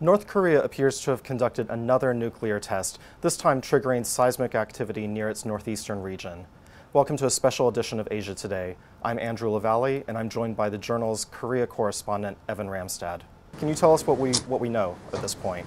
North Korea appears to have conducted another nuclear test, this time triggering seismic activity near its northeastern region. Welcome to a special edition of Asia Today. I'm Andrew LaValle, and I'm joined by the journal's Korea correspondent, Evan Ramstad. Can you tell us what we know at this point?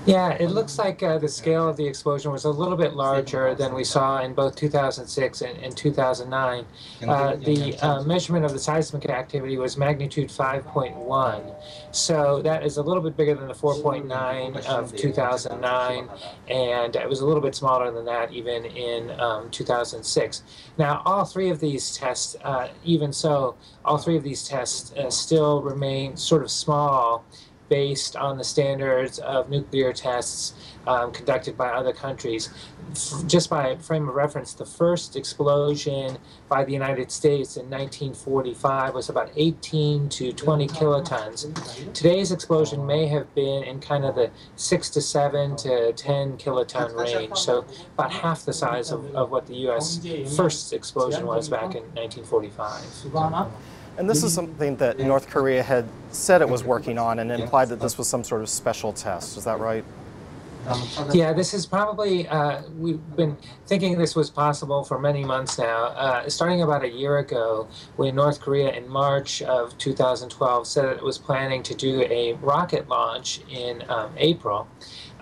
Yeah, it looks like the scale of the explosion was a little bit larger than we saw in both 2006 and 2009. The measurement of the seismic activity was magnitude 5.1, so that is a little bit bigger than the 4.9 of 2009, and it was a little bit smaller than that even in 2006. Now, all three of these tests, all three of these tests still remain sort of small, based on the standards of nuclear tests conducted by other countries. Just by frame of reference, the first explosion by the United States in 1945 was about 18 to 20 kilotons. Today's explosion may have been in kind of the 6 to 7 to 10 kiloton range, so about half the size of what the U.S. first explosion was back in 1945. And this is something that North Korea had said it was working on and implied that this was some sort of special test. Is that right? Yeah, this is probably, we've been thinking this was possible for many months now. Starting about a year ago, when North Korea in March of 2012 said that it was planning to do a rocket launch in April.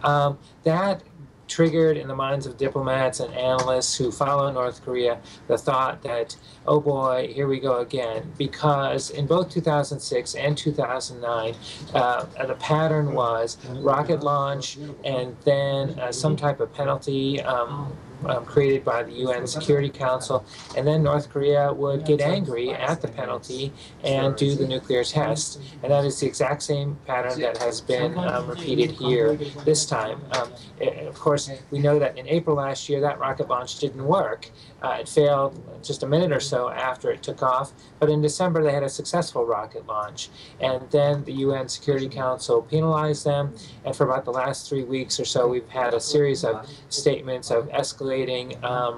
That triggered in the minds of diplomats and analysts who follow North Korea the thought that, oh boy, here we go again, because in both 2006 and 2009, the pattern was rocket launch and then some type of penalty created by the UN Security Council, and then North Korea would get angry at the penalty and do the nuclear test. And that is the exact same pattern that has been repeated here this time. Of course, we know that in April last year, that rocket launch didn't work. It failed just a minute or so after it took off, but in December they had a successful rocket launch. And then the UN Security Council penalized them, and for about the last 3 weeks or so, we've had a series of statements of escalating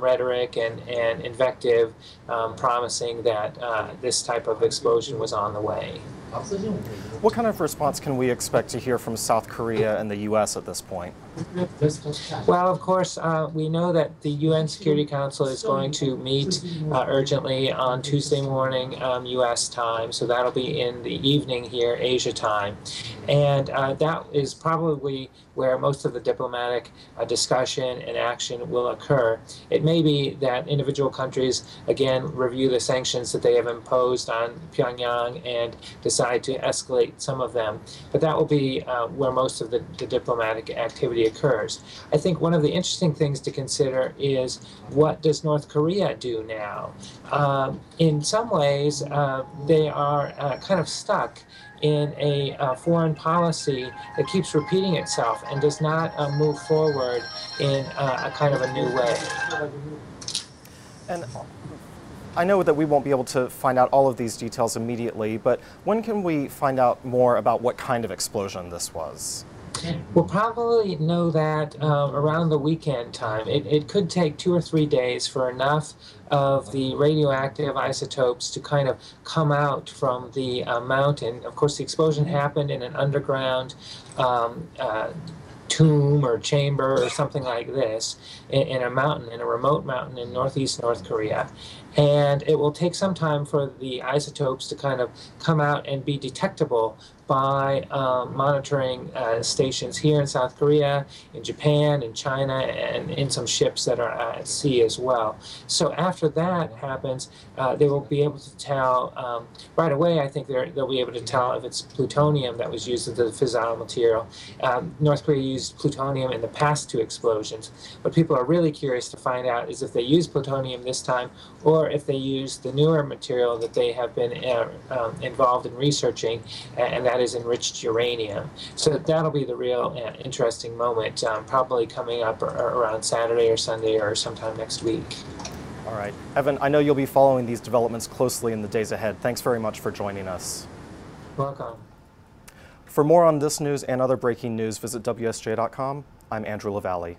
rhetoric and invective promising that this type of explosion was on the way. What kind of response can we expect to hear from South Korea and the U.S. at this point? Well, of course, we know that the UN Security Council is going to meet urgently on Tuesday morning U.S. time, so that'll be in the evening here, Asia time. And that is probably where most of the diplomatic discussion and action will occur. It may be that individual countries, again, review the sanctions that they have imposed on Pyongyang and decide to escalate some of them. But that will be where most of the diplomatic activity occurs. I think one of the interesting things to consider is, what does North Korea do now? In some ways, they are kind of stuck in a foreign policy that keeps repeating itself and does not move forward in a kind of a new way. And I know that we won't be able to find out all of these details immediately, but when can we find out more about what kind of explosion this was? We'll probably know that around the weekend time. It could take 2 or 3 days for enough of the radioactive isotopes to kind of come out from the mountain. Of course, the explosion happened in an underground tomb or chamber or something like this in a mountain, in a remote mountain in northeast North Korea. And it will take some time for the isotopes to kind of come out and be detectable by monitoring stations here in South Korea, in Japan, in China, and in some ships that are at sea as well. So after that happens, they will be able to tell, right away I think they'll be able to tell if it's plutonium that was used as the fissile material. North Korea used plutonium in the past 2 explosions. What people are really curious to find out is if they use plutonium this time, or if they use the newer material that they have been involved in researching, and that is enriched uranium. So that'll be the real interesting moment, probably coming up around Saturday or Sunday or sometime next week. All right. Evan, I know you'll be following these developments closely in the days ahead. Thanks very much for joining us. Welcome. For more on this news and other breaking news, visit WSJ.com. I'm Andrew LaValle.